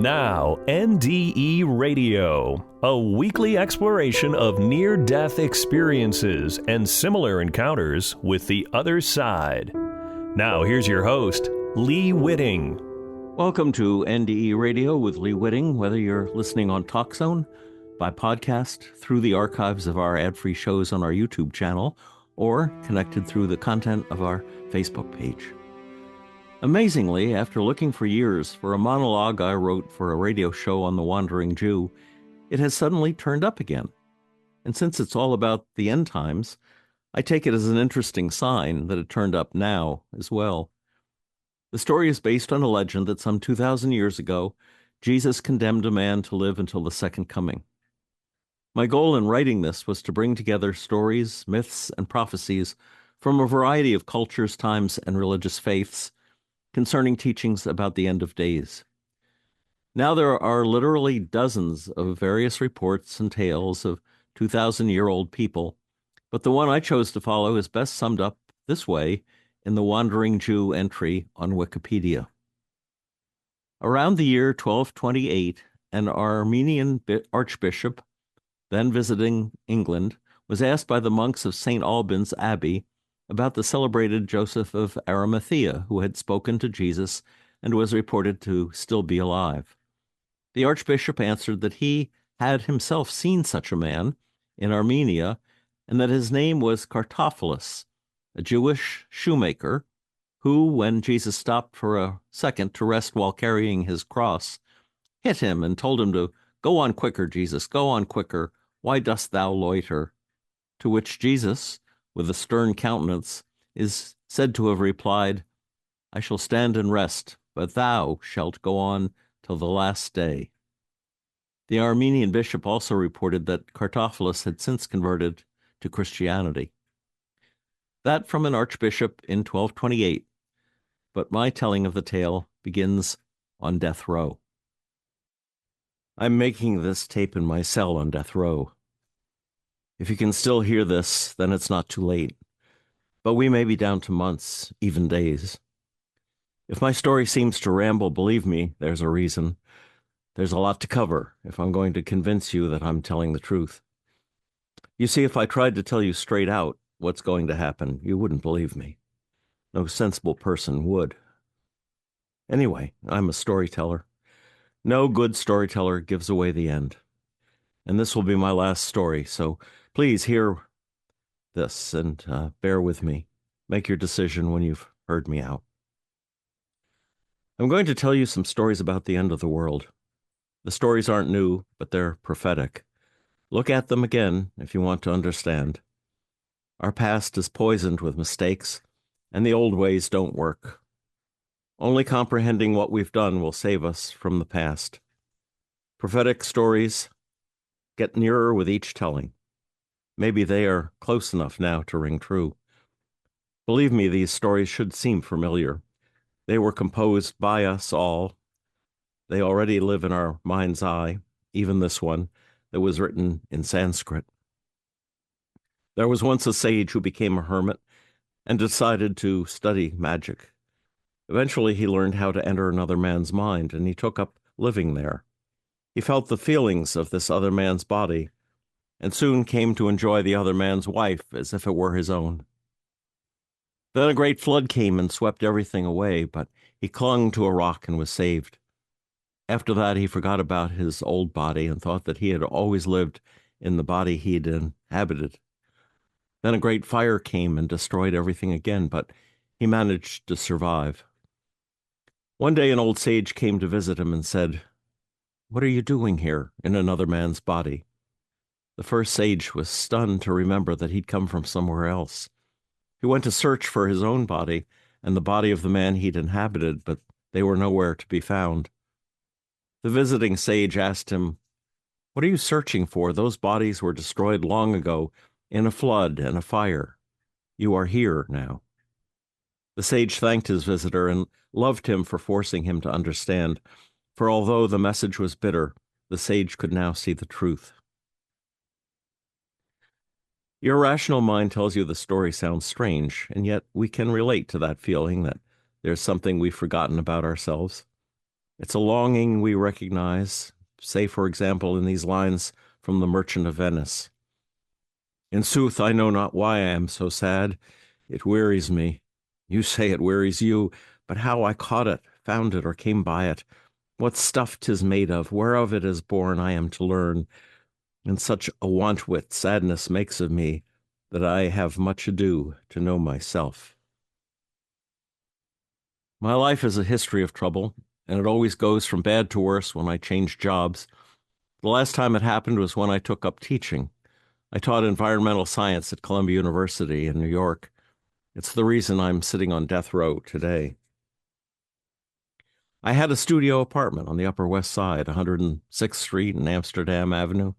Now, NDE Radio, a weekly exploration of near-death experiences and similar encounters with the other side. Now, here's your host, Lee Witting. Welcome to NDE Radio with Lee Witting, whether you're listening on TalkZone, by podcast, through the archives of our ad-free shows on our YouTube channel, or connected through the content of our Facebook page. Amazingly, after looking for years for a monologue I wrote for a radio show on the Wandering Jew, it has suddenly turned up again. And since it's all about the end times, I take it as an interesting sign that it turned up now as well. The story is based on a legend that some 2,000 years ago, Jesus condemned a man to live until the second coming. My goal in writing this was to bring together stories, myths, and prophecies from a variety of cultures, times, and religious faiths concerning teachings about the end of days. Now there are literally dozens of various reports and tales of 2,000-year-old people, but the one I chose to follow is best summed up this way in the Wandering Jew entry on Wikipedia. Around the year 1228, an Armenian archbishop, then visiting England, was asked by the monks of St. Albans Abbey about the celebrated Joseph of Arimathea, who had spoken to Jesus and was reported to still be alive. The archbishop answered that he had himself seen such a man in Armenia, and that his name was Cartophilus, a Jewish shoemaker, who, when Jesus stopped for a second to rest while carrying his cross, hit him and told him to, "Go on quicker, Jesus, go on quicker. Why dost thou loiter?" To which Jesus, with a stern countenance, is said to have replied, "I shall stand and rest, but thou shalt go on till the last day." The Armenian bishop also reported that Cartophilus had since converted to Christianity. That from an archbishop in 1228, but my telling of the tale begins on death row. I'm making this tape in my cell on death row. If you can still hear this, then it's not too late. But we may be down to months, even days. If my story seems to ramble, believe me, there's a reason. There's a lot to cover if I'm going to convince you that I'm telling the truth. You see, if I tried to tell you straight out what's going to happen, you wouldn't believe me. No sensible person would. Anyway, I'm a storyteller. No good storyteller gives away the end. And this will be my last story, so please hear this and bear with me. Make your decision when you've heard me out. I'm going to tell you some stories about the end of the world. The stories aren't new, but they're prophetic. Look at them again if you want to understand. Our past is poisoned with mistakes, and the old ways don't work. Only comprehending what we've done will save us from the past. Prophetic stories get nearer with each telling. Maybe they are close enough now to ring true. Believe me, these stories should seem familiar. They were composed by us all. They already live in our mind's eye, even this one that was written in Sanskrit. There was once a sage who became a hermit and decided to study magic. Eventually, he learned how to enter another man's mind, and he took up living there. He felt the feelings of this other man's body, and soon came to enjoy the other man's wife as if it were his own. Then a great flood came and swept everything away, but he clung to a rock and was saved. After that, he forgot about his old body and thought that he had always lived in the body he'd inhabited. Then a great fire came and destroyed everything again, but he managed to survive. One day an old sage came to visit him and said, "What are you doing here in another man's body?" The first sage was stunned to remember that he'd come from somewhere else. He went to search for his own body and the body of the man he'd inhabited, but they were nowhere to be found. The visiting sage asked him, "What are you searching for? Those bodies were destroyed long ago in a flood and a fire. You are here now." The sage thanked his visitor and loved him for forcing him to understand, for although the message was bitter, the sage could now see the truth. Your rational mind tells you the story sounds strange, and yet we can relate to that feeling that there's something we've forgotten about ourselves. It's a longing we recognize, say, for example, in these lines from The Merchant of Venice. In sooth, I know not why I am so sad. It wearies me. You say it wearies you, but how I caught it, found it, or came by it, what stuff 'tis made of, whereof it is born, I am to learn. And such a want-wit sadness makes of me, that I have much ado to know myself. My life is a history of trouble, and it always goes from bad to worse when I change jobs. The last time it happened was when I took up teaching. I taught environmental science at Columbia University in New York. It's the reason I'm sitting on death row today. I had a studio apartment on the Upper West Side, 106th Street and Amsterdam Avenue,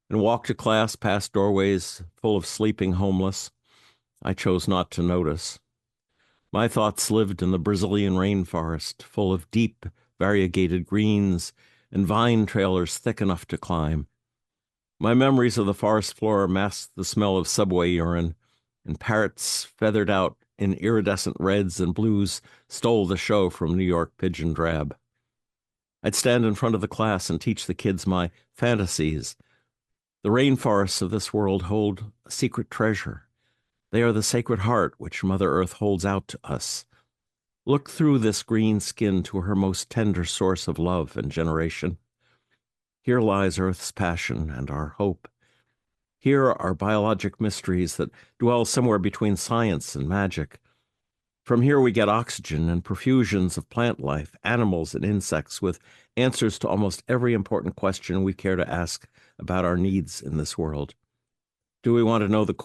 and walked to class past doorways full of sleeping homeless. I chose not to notice. My thoughts lived in the Brazilian rainforest, full of deep, variegated greens and vine trailers thick enough to climb. My memories of the forest floor masked the smell of subway urine, and parrots feathered out in iridescent reds and blues stole the show from New York pigeon drab. I'd stand in front of the class and teach the kids my fantasies. The rainforests of this world hold a secret treasure. They are the sacred heart which Mother Earth holds out to us. Look through this green skin to her most tender source of love and generation. Here lies Earth's passion and our hope. Here are biologic mysteries that dwell somewhere between science and magic. From here we get oxygen and profusions of plant life, animals and insects with answers to almost every important question we care to ask about our needs in this world. Do we want to know the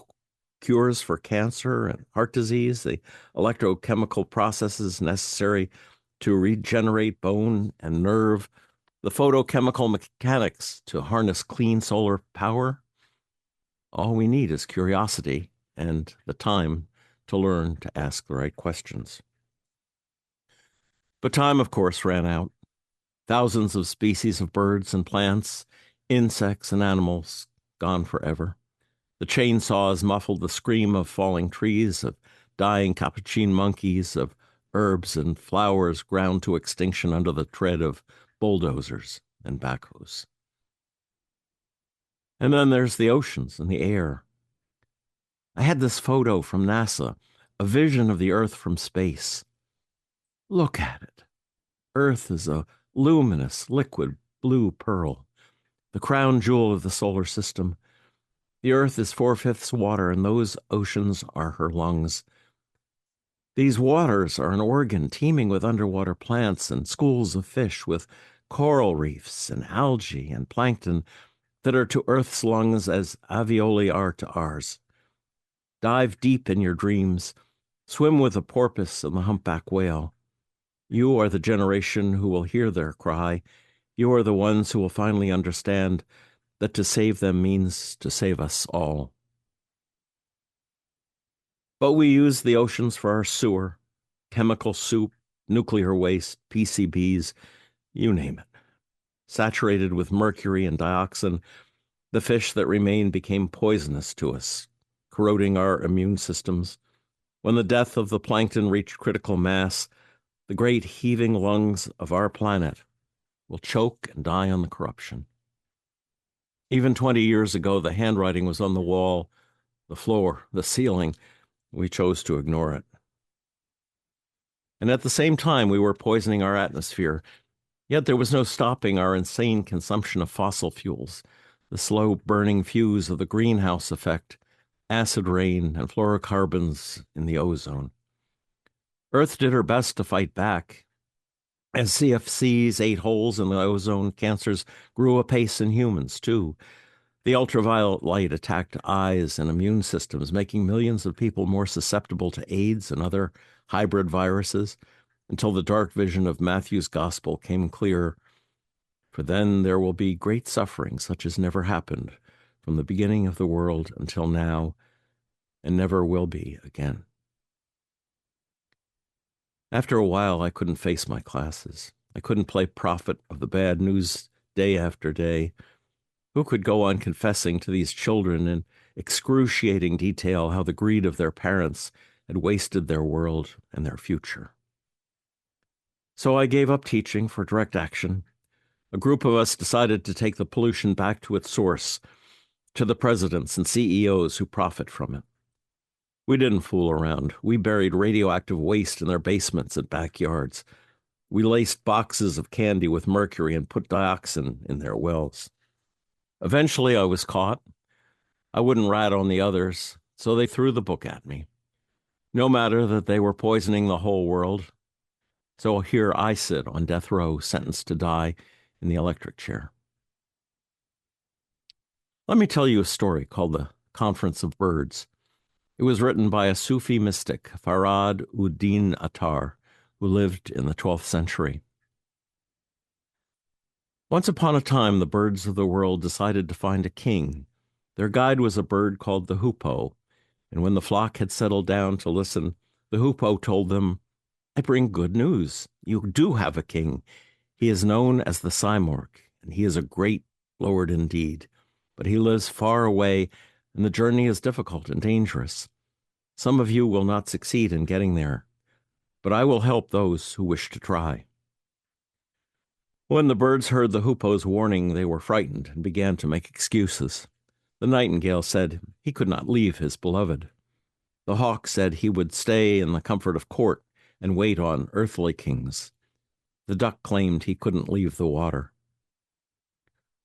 cures for cancer and heart disease, the electrochemical processes necessary to regenerate bone and nerve, the photochemical mechanics to harness clean solar power? All we need is curiosity and the time to learn to ask the right questions. But time, of course, ran out. Thousands of species of birds and plants, insects and animals, gone forever. The chainsaws muffled the scream of falling trees, of dying capuchin monkeys, of herbs and flowers ground to extinction under the tread of bulldozers and backhoes. And then there's the oceans and the air. I had this photo from NASA, a vision of the Earth from space. Look at it. Earth is a luminous, liquid blue pearl, the crown jewel of the solar system. The Earth is 4/5 water, and those oceans are her lungs. These waters are an organ teeming with underwater plants and schools of fish, with coral reefs and algae and plankton that are to Earth's lungs as alveoli are to ours. Dive deep in your dreams. Swim with the porpoise and the humpback whale. You are the generation who will hear their cry. You are the ones who will finally understand that to save them means to save us all. But we use the oceans for our sewer, chemical soup, nuclear waste, PCBs, you name it. Saturated with mercury and dioxin, the fish that remained became poisonous to us, corroding our immune systems. When the death of the plankton reached critical mass, the great heaving lungs of our planet will choke and die on the corruption. Even 20 years ago, the handwriting was on the wall, the floor, the ceiling. We chose to ignore it. And at the same time, we were poisoning our atmosphere. Yet there was no stopping our insane consumption of fossil fuels, the slow burning fuse of the greenhouse effect, acid rain, and fluorocarbons in the ozone. Earth did her best to fight back. As CFCs ate holes in the ozone, cancers grew apace in humans, too. The ultraviolet light attacked eyes and immune systems, making millions of people more susceptible to AIDS and other hybrid viruses, until the dark vision of Matthew's gospel came clear. For then there will be great suffering, such as never happened from the beginning of the world until now, and never will be again. After a while, I couldn't face my classes. I couldn't play prophet of the bad news day after day. Who could go on confessing to these children in excruciating detail how the greed of their parents had wasted their world and their future? So I gave up teaching for direct action. A group of us decided to take the pollution back to its source, to the presidents and CEOs who profit from it. We didn't fool around. We buried radioactive waste in their basements and backyards. We laced boxes of candy with mercury and put dioxin in their wells. Eventually, I was caught. I wouldn't rat on the others, so they threw the book at me. No matter that they were poisoning the whole world. So here I sit on death row, sentenced to die in the electric chair. Let me tell you a story called The Conference of Birds. It was written by a Sufi mystic, Farad ud-Din Attar, who lived in the 12th century. Once upon a time, the birds of the world decided to find a king. Their guide was a bird called the hoopoe, and when the flock had settled down to listen, the hoopoe told them, "I bring good news. You do have a king. He is known as the Simorgh, and he is a great lord indeed. But he lives far away, and the journey is difficult and dangerous. Some of you will not succeed in getting there, but I will help those who wish to try." When the birds heard the hoopoe's warning, they were frightened and began to make excuses. The nightingale said he could not leave his beloved. The hawk said he would stay in the comfort of court and wait on earthly kings. The duck claimed he couldn't leave the water.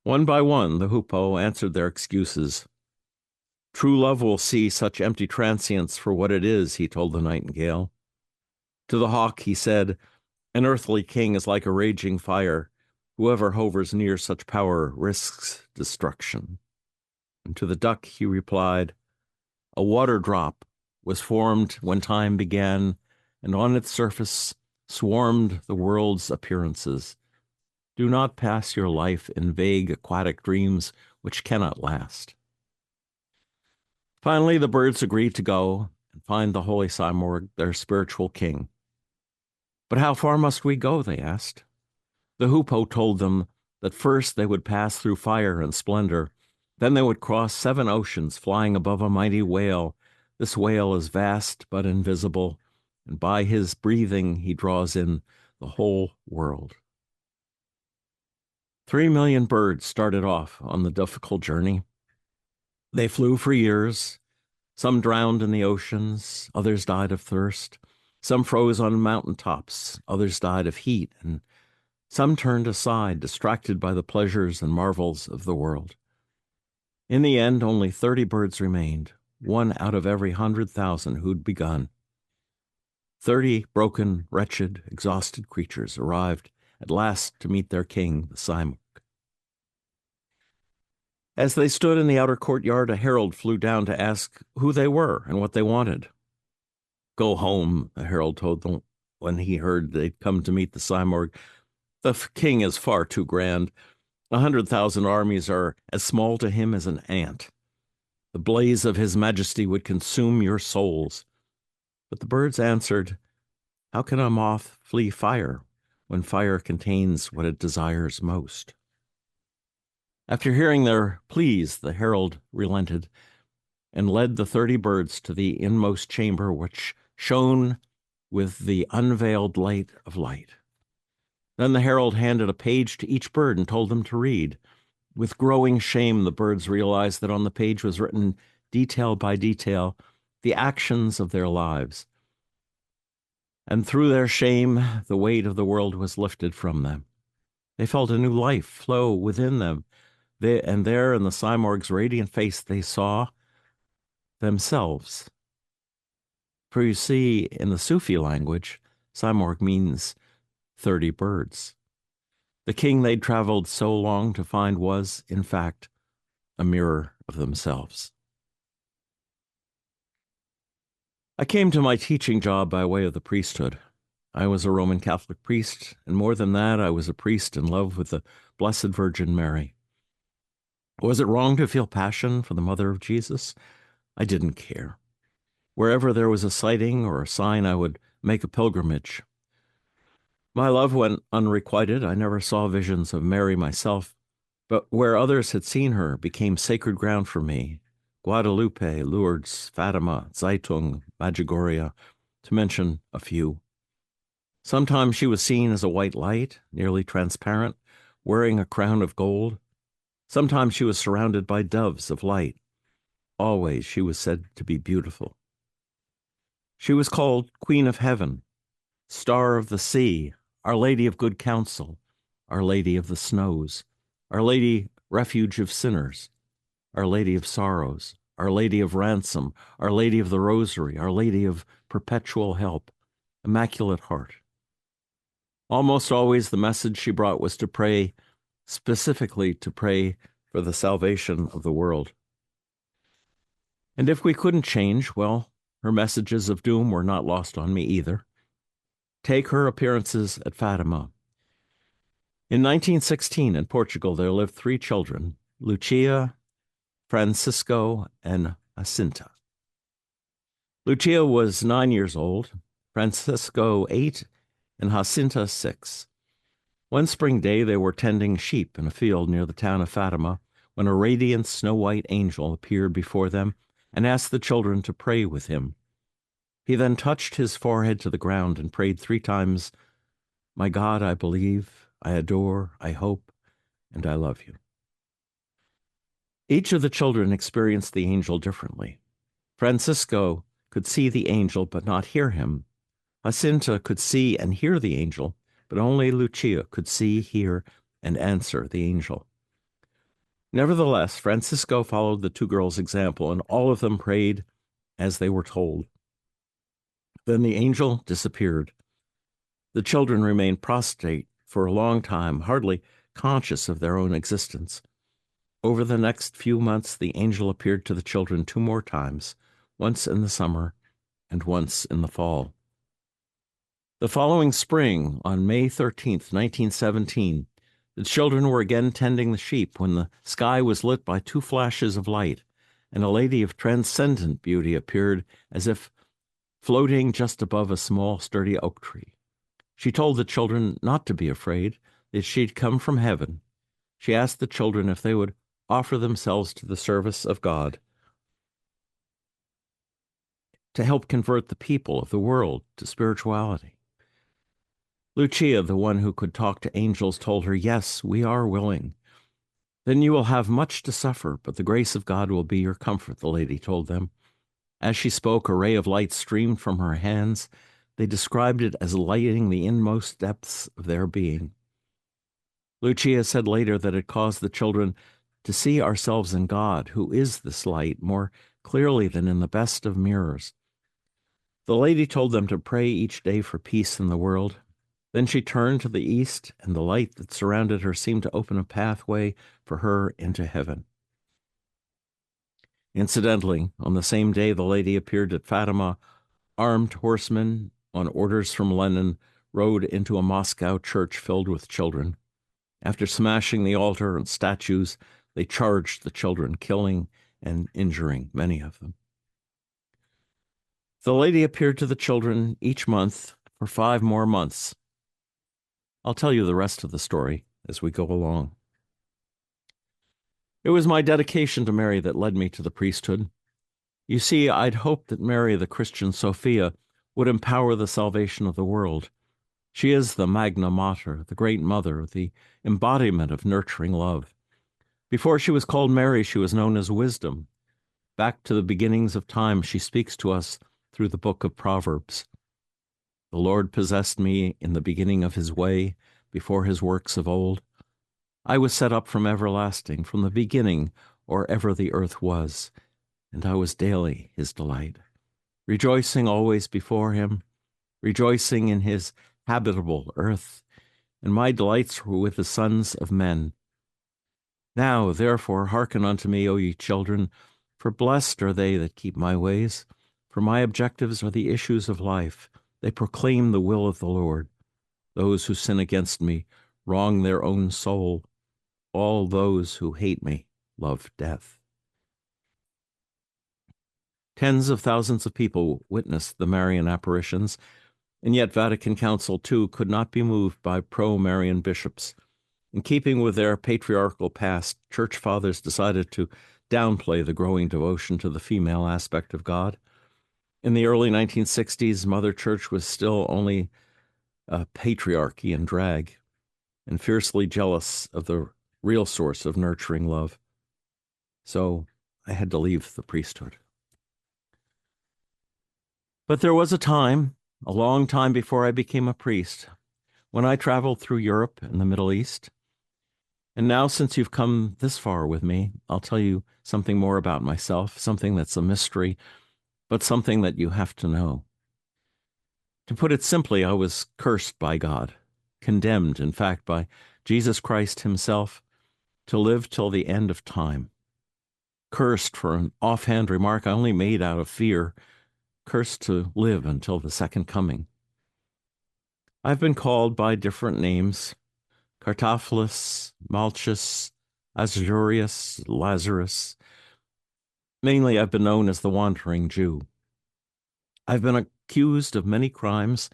One by one, the hoopoe answered their excuses. "True love will see such empty transience for what it is," he told the nightingale. To the hawk he said, "An earthly king is like a raging fire. Whoever hovers near such power risks destruction." And to the duck he replied, "A water drop was formed when time began, and on its surface swarmed the world's appearances. Do not pass your life in vague aquatic dreams which cannot last." Finally, the birds agreed to go and find the holy Simorgh, their spiritual king. "But how far must we go?" they asked. The hoopoe told them that first they would pass through fire and splendor. Then they would cross 7 oceans, flying above a mighty whale. This whale is vast but invisible, and by his breathing he draws in the whole world. 3 million birds started off on the difficult journey. They flew for years. Some drowned in the oceans, others died of thirst. Some froze on mountaintops, others died of heat, and some turned aside, distracted by the pleasures and marvels of the world. In the end, only 30 birds remained, 1 out of every 100,000 who'd begun. 30 broken, wretched, exhausted creatures arrived at last to meet their king, the Simorgh. As they stood in the outer courtyard, a herald flew down to ask who they were and what they wanted. "Go home," the herald told them when he heard they'd come to meet the Simorgh. "The king is far too grand. 100,000 armies are as small to him as an ant. The blaze of his majesty would consume your souls." But the birds answered, "How can a moth flee fire when fire contains what it desires most?" After hearing their pleas, the herald relented and led the 30 birds to the inmost chamber, which shone with the unveiled light of light. Then the herald handed a page to each bird and told them to read. With growing shame, the birds realized that on the page was written, detail by detail, the actions of their lives. And through their shame, the weight of the world was lifted from them. They felt a new life flow within them. And there in the Simorgh's radiant face, they saw themselves. For you see, in the Sufi language, Simorgh means 30 birds. The king they'd traveled so long to find was, in fact, a mirror of themselves. I came to my teaching job by way of the priesthood. I was a Roman Catholic priest, and more than that, I was a priest in love with the Blessed Virgin Mary. Was it wrong to feel passion for the Mother of Jesus? I didn't care. Wherever there was a sighting or a sign, I would make a pilgrimage. My love went unrequited. I never saw visions of Mary myself, but where others had seen her became sacred ground for me. Guadalupe, Lourdes, Fatima, Zeitung, Medjugorje, to mention a few. Sometimes she was seen as a white light, nearly transparent, wearing a crown of gold. Sometimes she was surrounded by doves of light. Always she was said to be beautiful. She was called Queen of Heaven, Star of the Sea, Our Lady of Good Counsel, Our Lady of the Snows, Our Lady Refuge of Sinners, Our Lady of Sorrows, Our Lady of Ransom, Our Lady of the Rosary, Our Lady of Perpetual Help, Immaculate Heart. Almost always the message she brought was to pray, specifically to pray for the salvation of the world. And if we couldn't change, well, her messages of doom were not lost on me either. Take her appearances at Fatima. In 1916 in Portugal, there lived 3 children, Lucia, Francisco, and Jacinta. Lucia was 9 years old, Francisco 8, and Jacinta 6. One spring day, they were tending sheep in a field near the town of Fatima when a radiant snow-white angel appeared before them and asked the children to pray with him. He then touched his forehead to the ground and prayed 3 times, "My God, I believe, I adore, I hope, and I love you." Each of the children experienced the angel differently. Francisco could see the angel but not hear him. Jacinta could see and hear the angel, but only Lucia could see, hear, and answer the angel. Nevertheless, Francisco followed the 2 girls' example, and all of them prayed as they were told. Then the angel disappeared. The children remained prostrate for a long time, hardly conscious of their own existence. Over the next few months, the angel appeared to the children 2 more times, once in the summer and once in the fall. The following spring, on May 13th, 1917, the children were again tending the sheep when the sky was lit by 2 flashes of light, and a lady of transcendent beauty appeared as if floating just above a small, sturdy oak tree. She told the children not to be afraid, that she'd come from heaven. She asked the children if they would offer themselves to the service of God to help convert the people of the world to spirituality. Lucia, the one who could talk to angels, told her, "Yes, we are willing." "Then you will have much to suffer, but the grace of God will be your comfort," the lady told them. As she spoke, a ray of light streamed from her hands. They described it as lighting the inmost depths of their being. Lucia said later that it caused the children to see ourselves in God, who is this light, more clearly than in the best of mirrors. The lady told them to pray each day for peace in the world. Then she turned to the east, and the light that surrounded her seemed to open a pathway for her into heaven. Incidentally, on the same day the lady appeared at Fatima, armed horsemen, on orders from Lenin, rode into a Moscow church filled with children. After smashing the altar and statues, they charged the children, killing and injuring many of them. The lady appeared to the children each month for 5 more months. I'll tell you the rest of the story as we go along. It was my dedication to Mary that led me to the priesthood. You see, I'd hoped that Mary, the Christian Sophia, would empower the salvation of the world. She is the Magna Mater, the Great Mother, the embodiment of nurturing love. Before she was called Mary, she was known as Wisdom. Back to the beginnings of time, she speaks to us through the book of Proverbs. "The Lord possessed me in the beginning of his way, before his works of old. I was set up from everlasting, from the beginning, or ever the earth was, and I was daily his delight. Rejoicing always before him, rejoicing in his habitable earth, and my delights were with the sons of men. Now, therefore, hearken unto me, O ye children, for blessed are they that keep my ways, for my objectives are the issues of life. They proclaim the will of the Lord. Those who sin against me wrong their own soul. All those who hate me love death." Tens of thousands of people witnessed the Marian apparitions, and yet Vatican Council II could not be moved by pro-Marian bishops. In keeping with their patriarchal past, church fathers decided to downplay the growing devotion to the female aspect of God. In the early 1960s, Mother Church was still only a patriarchy and drag, and fiercely jealous of the real source of nurturing love. So I had to leave the priesthood. But there was a time, a long time before I became a priest, when I traveled through Europe and the Middle East. And now, since you've come this far with me, I'll tell you something more about myself, something that's a mystery, but something that you have to know. To put it simply, I was cursed by God, condemned, in fact, by Jesus Christ himself, to live till the end of time. Cursed for an offhand remark I only made out of fear, cursed to live until the second coming. I've been called by different names: Cartaphilus, Malchus, Azurius, Lazarus. Mainly, I've been known as the Wandering Jew. I've been accused of many crimes,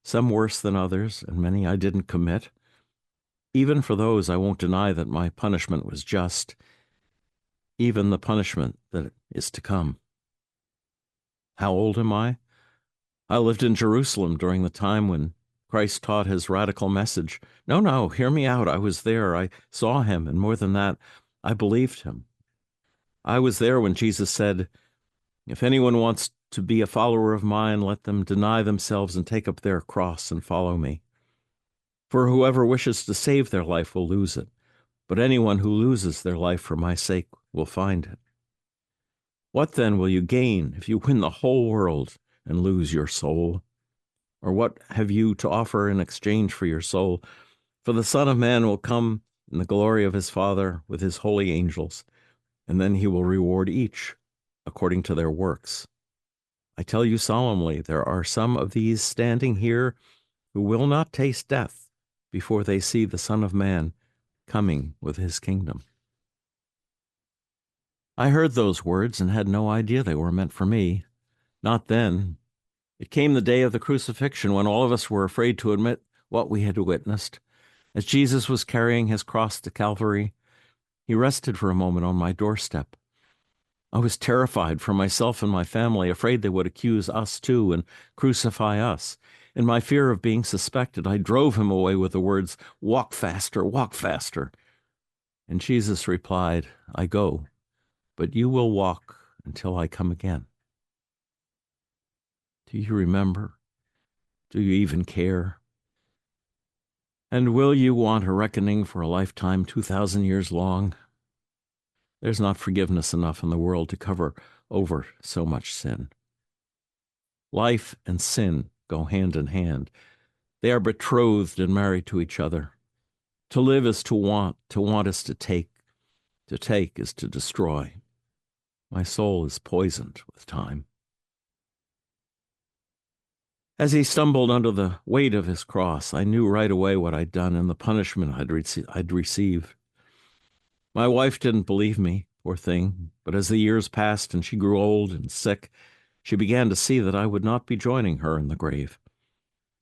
some worse than others, and many I didn't commit. Even for those, I won't deny that my punishment was just, even the punishment that is to come. How old am I? I lived in Jerusalem during the time when Christ taught his radical message. No, hear me out. I was there. I saw him, and more than that, I believed him. I was there when Jesus said, "If anyone wants to be a follower of mine, let them deny themselves and take up their cross and follow me. For whoever wishes to save their life will lose it, but anyone who loses their life for my sake will find it. What then will you gain if you win the whole world and lose your soul? Or what have you to offer in exchange for your soul? For the Son of Man will come in the glory of his Father with his holy angels, and then he will reward each according to their works. I tell you solemnly, there are some of these standing here who will not taste death before they see the Son of Man coming with his kingdom." I heard those words and had no idea they were meant for me. Not then. It came the day of the crucifixion when all of us were afraid to admit what we had witnessed. As Jesus was carrying his cross to Calvary, he rested for a moment on my doorstep. I was terrified for myself and my family, afraid they would accuse us too and crucify us. In my fear of being suspected, I drove him away with the words, walk faster, walk faster." And Jesus replied, "I go, but you will walk until I come again." Do you remember? Do you even care? And will you want a reckoning for a lifetime 2,000 years long? There's not forgiveness enough in the world to cover over so much sin. Life and sin go hand in hand. They are betrothed and married to each other. To live is to want is to take is to destroy. My soul is poisoned with time. As he stumbled under the weight of his cross, I knew right away what I'd done and the punishment I'd receive. My wife didn't believe me, poor thing, but as the years passed and she grew old and sick, she began to see that I would not be joining her in the grave.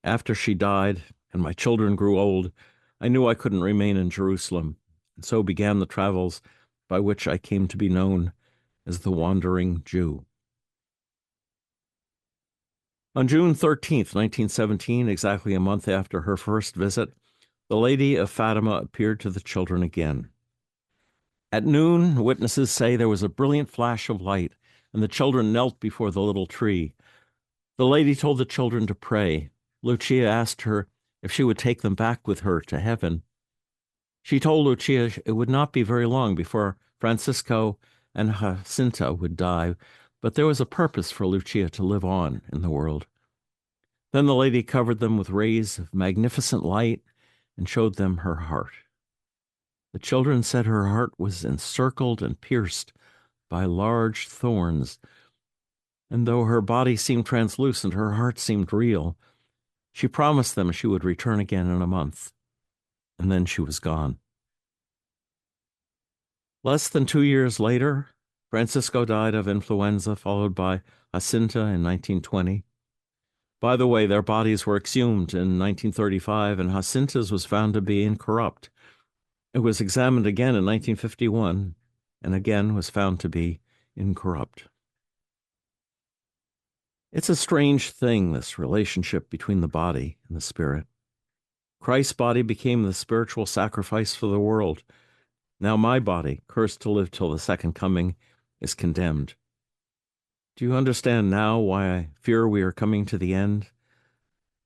After she died and my children grew old, I knew I couldn't remain in Jerusalem, and so began the travels by which I came to be known as the Wandering Jew. On June 13th, 1917, exactly a month after her first visit, the Lady of Fatima appeared to the children again. At noon, witnesses say there was a brilliant flash of light, and the children knelt before the little tree. The lady told the children to pray. Lucia asked her if she would take them back with her to heaven. She told Lucia it would not be very long before Francisco and Jacinta would die, but there was a purpose for Lucia to live on in the world. Then the lady covered them with rays of magnificent light and showed them her heart. The children said her heart was encircled and pierced by large thorns, and though her body seemed translucent, her heart seemed real. She promised them she would return again in a month, and then she was gone. Less than 2 years later, Francisco died of influenza, followed by Jacinta in 1920. By the way, their bodies were exhumed in 1935, and Jacinta's was found to be incorrupt. It was examined again in 1951, and again was found to be incorrupt. It's a strange thing, this relationship between the body and the spirit. Christ's body became the spiritual sacrifice for the world. Now my body, cursed to live till the second coming, is condemned. Do you understand now why I fear we are coming to the end?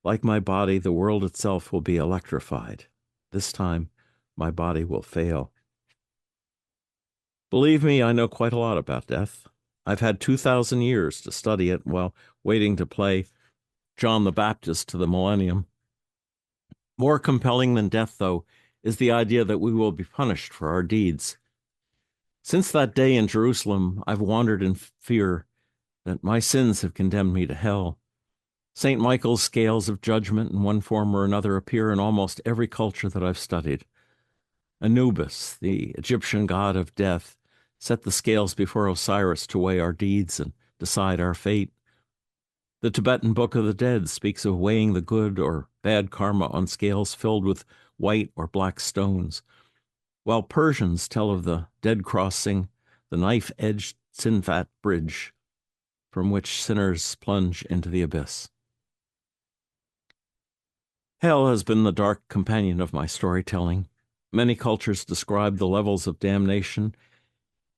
Like my body, the world itself will be electrified. This time, my body will fail. Believe me, I know quite a lot about death. I've had 2,000 years to study it while waiting to play John the Baptist to the millennium. More compelling than death, though, is the idea that we will be punished for our deeds. Since that day in Jerusalem, I've wandered in fear that my sins have condemned me to hell. St. Michael's scales of judgment in one form or another appear in almost every culture that I've studied. Anubis, the Egyptian god of death, set the scales before Osiris to weigh our deeds and decide our fate. The Tibetan Book of the Dead speaks of weighing the good or bad karma on scales filled with white or black stones, while Persians tell of the dead crossing, the knife-edged Sinfat bridge, from which sinners plunge into the abyss. Hell has been the dark companion of my storytelling. Many cultures describe the levels of damnation.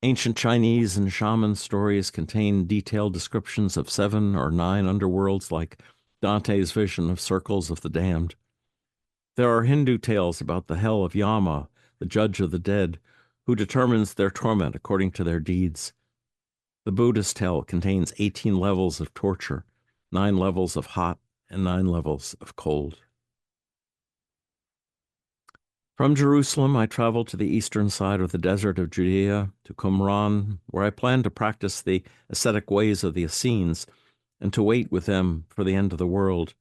Ancient Chinese and shaman stories contain detailed descriptions of 7 or 9 underworlds, like Dante's vision of circles of the damned. There are Hindu tales about the hell of Yama, the judge of the dead, who determines their torment according to their deeds. The Buddhist hell contains 18 levels of torture, 9 levels of hot and 9 levels of cold. From Jerusalem, I traveled to the eastern side of the desert of Judea, to Qumran, where I planned to practice the ascetic ways of the Essenes and to wait with them for the end of the world.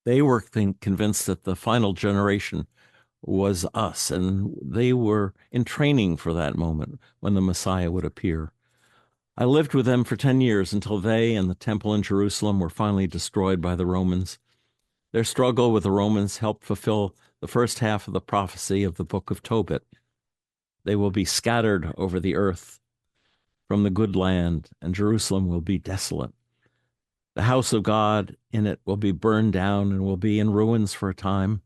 They were convinced that the final generation was us, and they were in training for that moment when the Messiah would appear. I lived with them for 10 years until they and the temple in Jerusalem were finally destroyed by the Romans. Their struggle with the Romans helped fulfill the first half of the prophecy of the book of Tobit. They will be scattered over the earth from the good land, and Jerusalem will be desolate. The house of God in it will be burned down and will be in ruins for a time.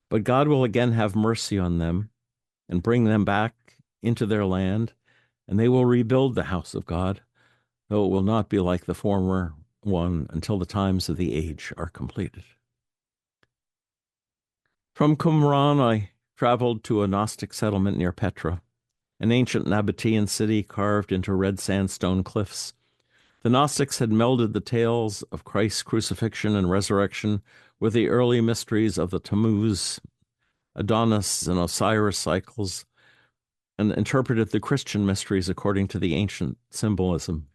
But God will again have mercy on them and bring them back into their land, and they will rebuild the house of God, though it will not be like the former one until the times of the age are completed. From Qumran, I traveled to a Gnostic settlement near Petra, an ancient Nabatean city carved into red sandstone cliffs. The Gnostics had melded the tales of Christ's crucifixion and resurrection with the early mysteries of the Tammuz, Adonis, and Osiris cycles, and interpreted the Christian mysteries according to the ancient symbolism.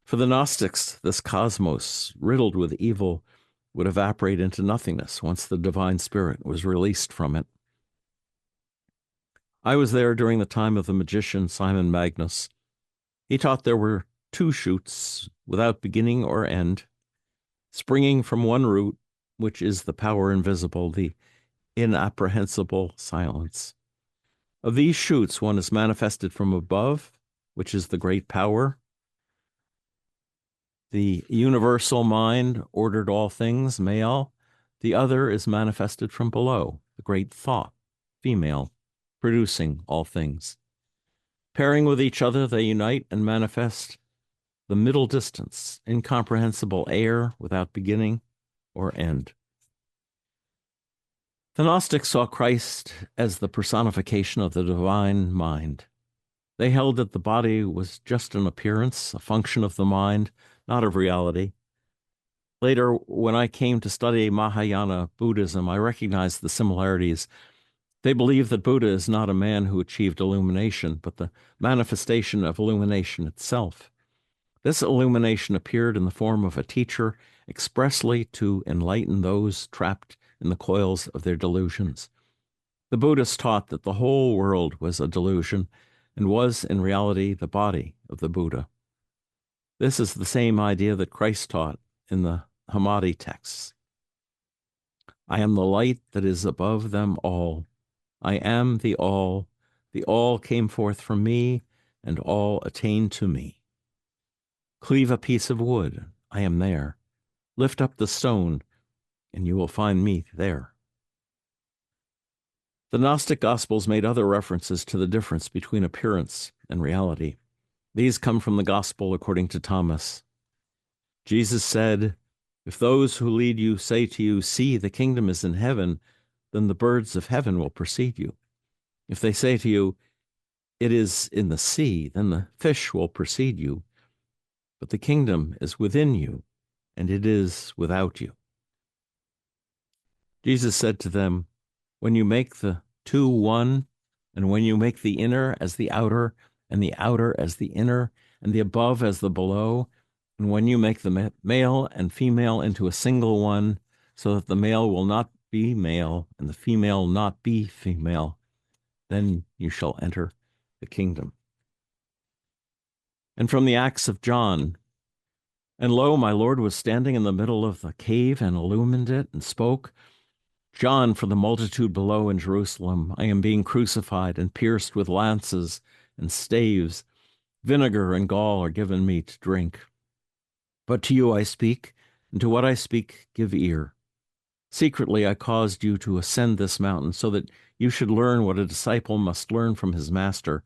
For the Gnostics, this cosmos, riddled with evil, would evaporate into nothingness once the divine spirit was released from it. I was there during the time of the magician Simon Magnus. He taught there were 2 shoots without beginning or end, springing from one root, which is the power invisible, the inapprehensible silence. Of these shoots, one is manifested from above, which is the great power. The universal mind ordered all things, male. The other is manifested from below, the great thought, female, producing all things. Pairing with each other, they unite and manifest the middle distance, incomprehensible air without beginning or end. The Gnostics saw Christ as the personification of the divine mind. They held that the body was just an appearance, a function of the mind, not of reality. Later, when I came to study Mahayana Buddhism, I recognized the similarities. They believe that Buddha is not a man who achieved illumination, but the manifestation of illumination itself. This illumination appeared in the form of a teacher expressly to enlighten those trapped in the coils of their delusions. The Buddhists taught that the whole world was a delusion and was, in reality, the body of the Buddha. This is the same idea that Christ taught in the Hammadi texts. I am the light that is above them all. I am the all. The all came forth from me, and all attained to me. Cleave a piece of wood. I am there. Lift up the stone. and you will find me there. The Gnostic Gospels made other references to the difference between appearance and reality. These come from the Gospel according to Thomas. Jesus said, "If those who lead you say to you, 'See, the kingdom is in heaven,' then the birds of heaven will precede you. If they say to you, 'It is in the sea,' then the fish will precede you. But the kingdom is within you, and it is without you." Jesus said to them, "When you make the two one, and when you make the inner as the outer, and the outer as the inner, and the above as the below, and when you make the male and female into a single one, so that the male will not be male, and the female not be female, then you shall enter the kingdom." And from the Acts of John, "And lo, my Lord was standing in the middle of the cave and illumined it, and spoke, 'John, for the multitude below in Jerusalem, I am being crucified and pierced with lances and staves. Vinegar and gall are given me to drink. But to you I speak, and to what I speak give ear. Secretly I caused you to ascend this mountain, so that you should learn what a disciple must learn from his master,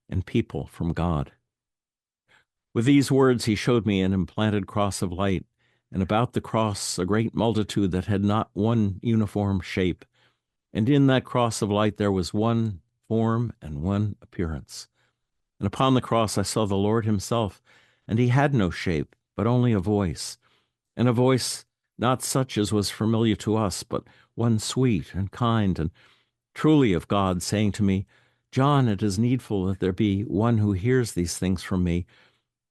and people from God.' With these words he showed me an implanted cross of light, and about the cross a great multitude that had not one uniform shape. And in that cross of light there was one form and one appearance. And upon the cross I saw the Lord himself, and he had no shape, but only a voice, and a voice not such as was familiar to us, but one sweet and kind and truly of God, saying to me, 'John, it is needful that there be one who hears these things from me,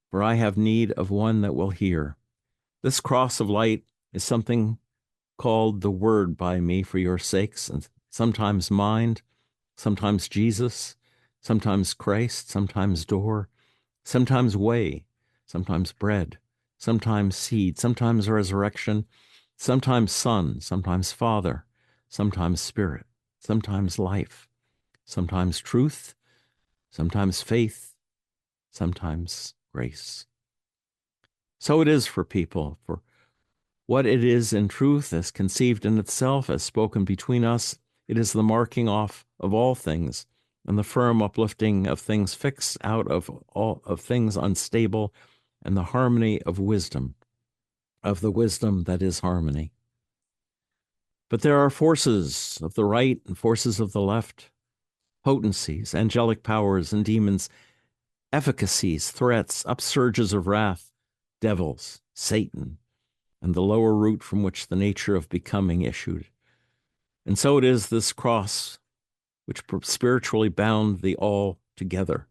for I have need of one that will hear.' This cross of light is something called the Word by me for your sakes, and sometimes mind, sometimes Jesus, sometimes Christ, sometimes door, sometimes way, sometimes bread, sometimes seed, sometimes resurrection, sometimes Son, sometimes Father, sometimes Spirit, sometimes life, sometimes truth, sometimes faith, sometimes grace." So it is for people, for what it is in truth, as conceived in itself, as spoken between us, it is the marking off of all things, and the firm uplifting of things fixed out of all of things unstable, and the harmony of wisdom, of the wisdom that is harmony. But there are forces of the right and forces of the left, potencies, angelic powers and demons, efficacies, threats, upsurges of wrath, devils, Satan, and the lower root from which the nature of becoming issued. And so it is this cross which spiritually bound the all together,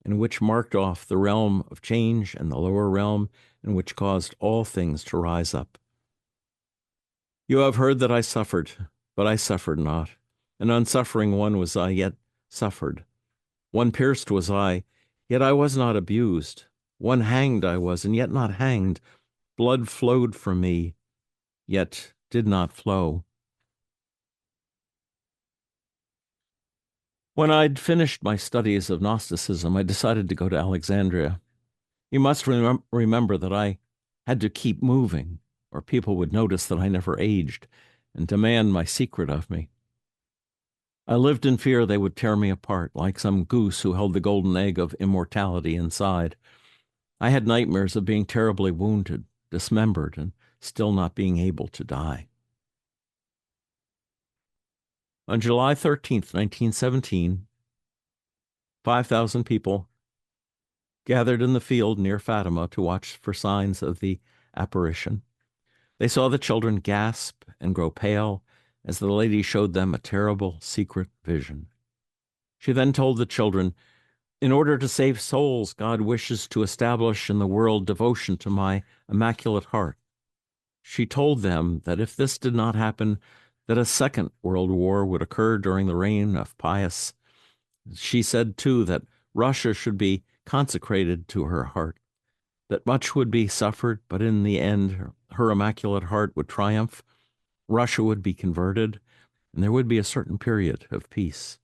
and which marked off the realm of change and the lower realm, and which caused all things to rise up. "You have heard that I suffered, but I suffered not. An unsuffering one was I, yet suffered. One pierced was I, yet I was not abused. One hanged I was, and yet not hanged. Blood flowed from me, yet did not flow." When I'd finished my studies of Gnosticism, I decided to go to Alexandria. You must remember that I had to keep moving, or people would notice that I never aged and demand my secret of me. I lived in fear they would tear me apart, like some goose who held the golden egg of immortality inside. I had nightmares of being terribly wounded, dismembered, and still not being able to die. On July 13th, 1917, 5,000 people gathered in the field near Fatima to watch for signs of the apparition. They saw the children gasp and grow pale as the lady showed them a terrible secret vision. She then told the children, "In order to save souls, God wishes to establish in the world devotion to my Immaculate Heart." She told them that if this did not happen, that a second world war would occur during the reign of Pius. She said, too, that Russia should be consecrated to her heart, that much would be suffered, but in the end, her Immaculate Heart would triumph, Russia would be converted, and there would be a certain period of peace.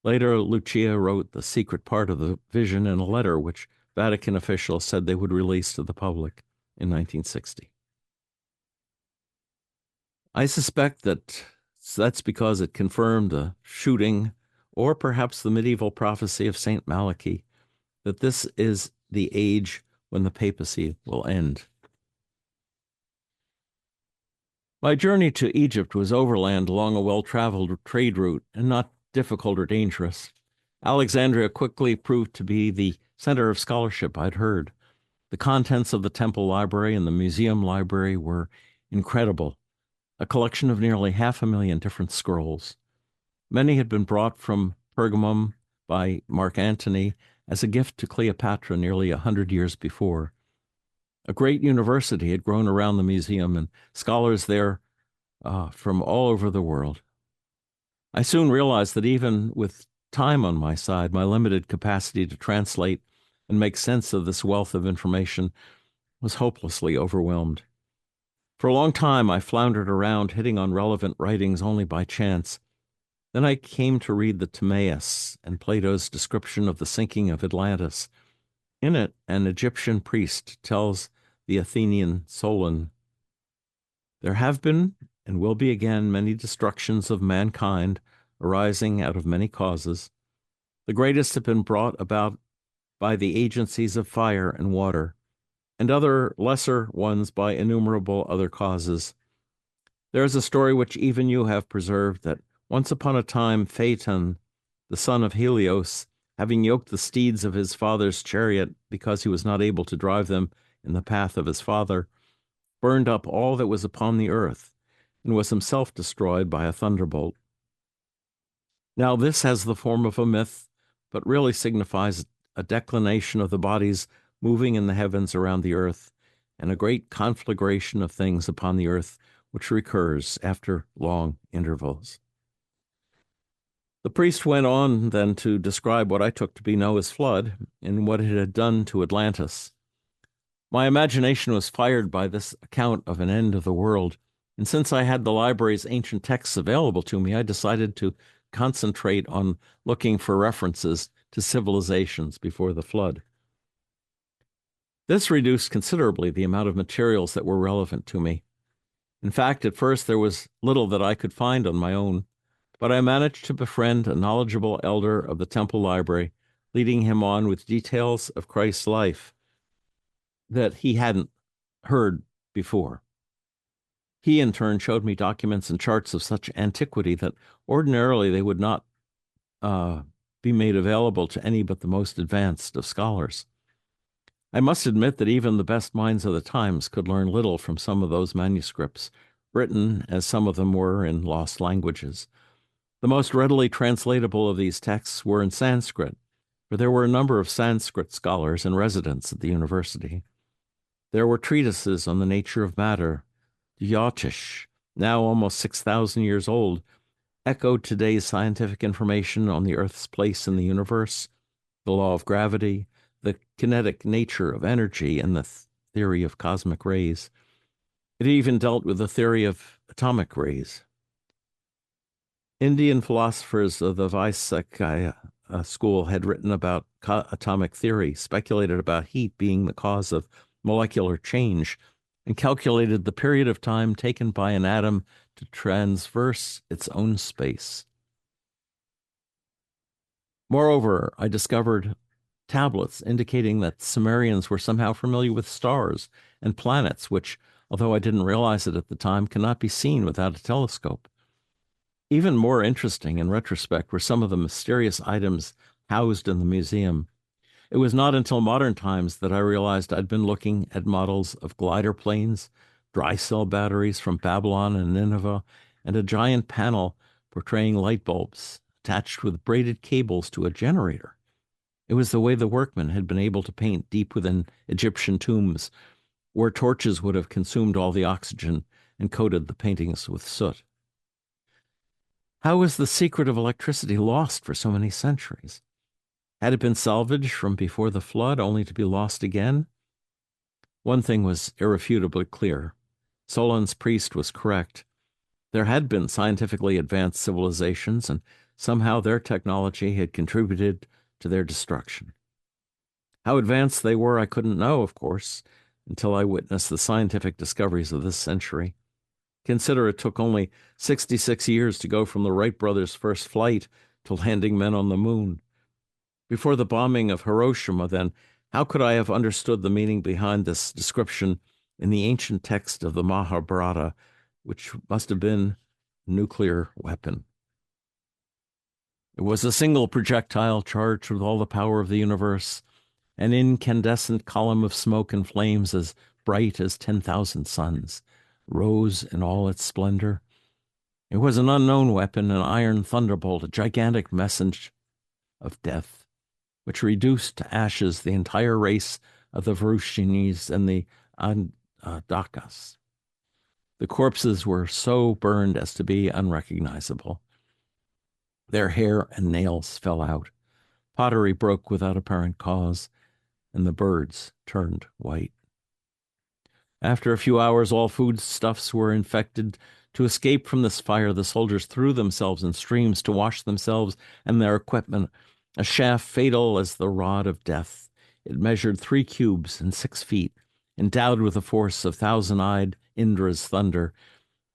Later, Lucia wrote the secret part of the vision in a letter which Vatican officials said they would release to the public in 1960. I suspect that that's because it confirmed the shooting, or perhaps the medieval prophecy of St. Malachy, that this is the age when the papacy will end. My journey to Egypt was overland along a well-traveled trade route and not difficult or dangerous. Alexandria quickly proved to be the center of scholarship I'd heard. The contents of the temple library and the museum library were incredible, a collection of nearly 500,000 different scrolls. Many had been brought from Pergamum by Mark Antony as a gift to Cleopatra nearly 100 years before. A great university had grown around the museum, and scholars there from all over the world. I soon realized that even with time on my side, my limited capacity to translate and make sense of this wealth of information was hopelessly overwhelmed. For a long time, I floundered around, hitting on relevant writings only by chance. Then I came to read the Timaeus and Plato's description of the sinking of Atlantis. In it, an Egyptian priest tells the Athenian Solon, "There have been and will be again many destructions of mankind arising out of many causes. The greatest have been brought about by the agencies of fire and water, and other lesser ones by innumerable other causes. There is a story which even you have preserved, that once upon a time Phaeton, the son of Helios, having yoked the steeds of his father's chariot because he was not able to drive them in the path of his father, burned up all that was upon the earth, and was himself destroyed by a thunderbolt. Now this has the form of a myth, but really signifies a declination of the bodies moving in the heavens around the earth, and a great conflagration of things upon the earth, which recurs after long intervals." The priest went on then to describe what I took to be Noah's flood and what it had done to Atlantis. My imagination was fired by this account of an end of the world, and since I had the library's ancient texts available to me, I decided to concentrate on looking for references to civilizations before the flood. This reduced considerably the amount of materials that were relevant to me. In fact, at first there was little that I could find on my own, but I managed to befriend a knowledgeable elder of the temple library, leading him on with details of Christ's life that he hadn't heard before. He, in turn, showed me documents and charts of such antiquity that ordinarily they would not be made available to any but the most advanced of scholars. I must admit that even the best minds of the times could learn little from some of those manuscripts, written, as some of them were, in lost languages. The most readily translatable of these texts were in Sanskrit, for there were a number of Sanskrit scholars in residence at the university. There were treatises on the nature of matter. Jyotish, now almost 6,000 years old, echoed today's scientific information on the Earth's place in the universe, the law of gravity, the kinetic nature of energy, and the theory of cosmic rays. It even dealt with the theory of atomic rays. Indian philosophers of the Vaisakya school had written about atomic theory, speculated about heat being the cause of molecular change, and calculated the period of time taken by an atom to traverse its own space. Moreover, I discovered tablets indicating that Sumerians were somehow familiar with stars and planets, which, although I didn't realize it at the time, cannot be seen without a telescope. Even more interesting in retrospect were some of the mysterious items housed in the museum. It was not until modern times that I realized I'd been looking at models of glider planes, dry cell batteries from Babylon and Nineveh, and a giant panel portraying light bulbs attached with braided cables to a generator. It was the way the workmen had been able to paint deep within Egyptian tombs, where torches would have consumed all the oxygen and coated the paintings with soot. How was the secret of electricity lost for so many centuries? Had it been salvaged from before the flood, only to be lost again? One thing was irrefutably clear. Solon's priest was correct. There had been scientifically advanced civilizations, and somehow their technology had contributed to their destruction. How advanced they were, I couldn't know, of course, until I witnessed the scientific discoveries of this century. Consider it took only 66 years to go from the Wright brothers' first flight to landing men on the moon. Before the bombing of Hiroshima, then, how could I have understood the meaning behind this description in the ancient text of the Mahabharata, which must have been a nuclear weapon? It was a single projectile charged with all the power of the universe, an incandescent column of smoke and flames as bright as 10,000 suns, rose in all its splendor. It was an unknown weapon, an iron thunderbolt, a gigantic message of death, which reduced to ashes the entire race of the Varushines and the Dakas. The corpses were so burned as to be unrecognizable. Their hair and nails fell out. Pottery broke without apparent cause, and the birds turned white. After a few hours, all foodstuffs were infected. To escape from this fire, the soldiers threw themselves in streams to wash themselves and their equipment, a shaft fatal as the rod of death. It measured 3 cubes and 6 feet, endowed with the force of thousand-eyed Indra's thunder.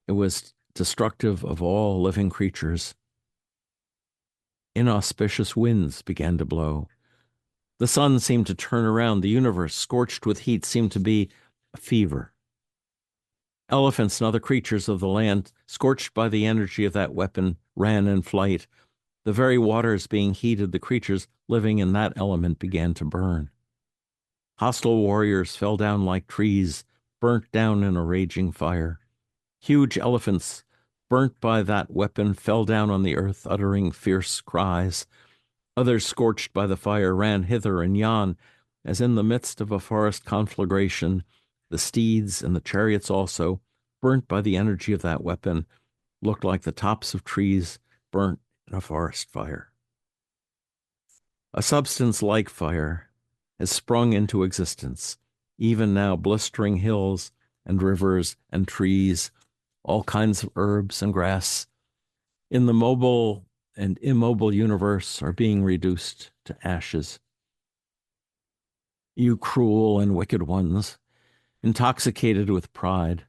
It was destructive of all living creatures. Inauspicious winds began to blow. The sun seemed to turn around. The universe, scorched with heat, seemed to be a fever. Elephants and other creatures of the land, scorched by the energy of that weapon, ran in flight. The very waters being heated, the creatures living in that element began to burn. Hostile warriors fell down like trees, burnt down in a raging fire. Huge elephants, burnt by that weapon, fell down on the earth, uttering fierce cries. Others, scorched by the fire, ran hither and yon, as in the midst of a forest conflagration. The steeds and the chariots also, burnt by the energy of that weapon, looked like the tops of trees burnt in a forest fire. A substance like fire has sprung into existence, even now blistering hills and rivers and trees, all kinds of herbs and grass, in the mobile and immobile universe are being reduced to ashes. You cruel and wicked ones, intoxicated with pride,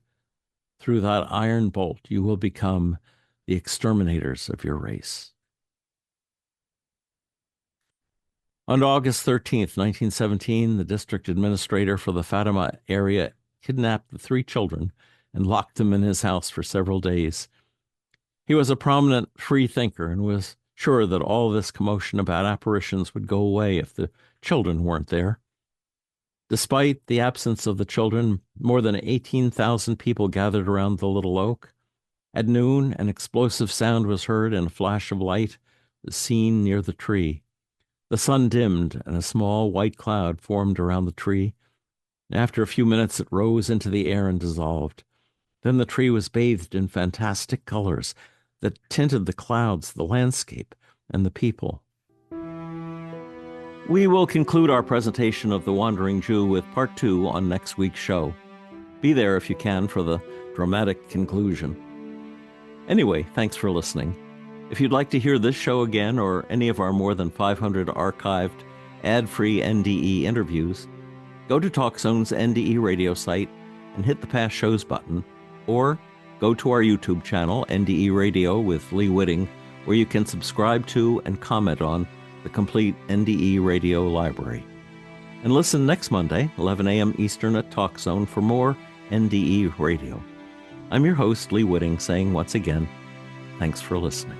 through that iron bolt you will become the exterminators of your race. On August 13th, 1917, the district administrator for the Fatima area kidnapped the 3 children and locked them in his house for several days. He was a prominent free thinker and was sure that all this commotion about apparitions would go away if the children weren't there. Despite the absence of the children, more than 18,000 people gathered around the little oak. At noon, an explosive sound was heard and a flash of light was seen near the tree. The sun dimmed and a small white cloud formed around the tree. After a few minutes, it rose into the air and dissolved. Then the tree was bathed in fantastic colors that tinted the clouds, the landscape, and the people. We will conclude our presentation of The Wandering Jew with part 2 on next week's show. Be there if you can for the dramatic conclusion. Anyway, thanks for listening. If you'd like to hear this show again or any of our more than 500 archived, ad-free NDE interviews, go to TalkZone's NDE Radio site and hit the Past Shows button, or go to our YouTube channel, NDE Radio with Lee Witting, where you can subscribe to and comment on the complete NDE Radio library. And listen next Monday, 11 a.m. Eastern at TalkZone for more NDE Radio. I'm your host, Lee Witting, saying once again, thanks for listening.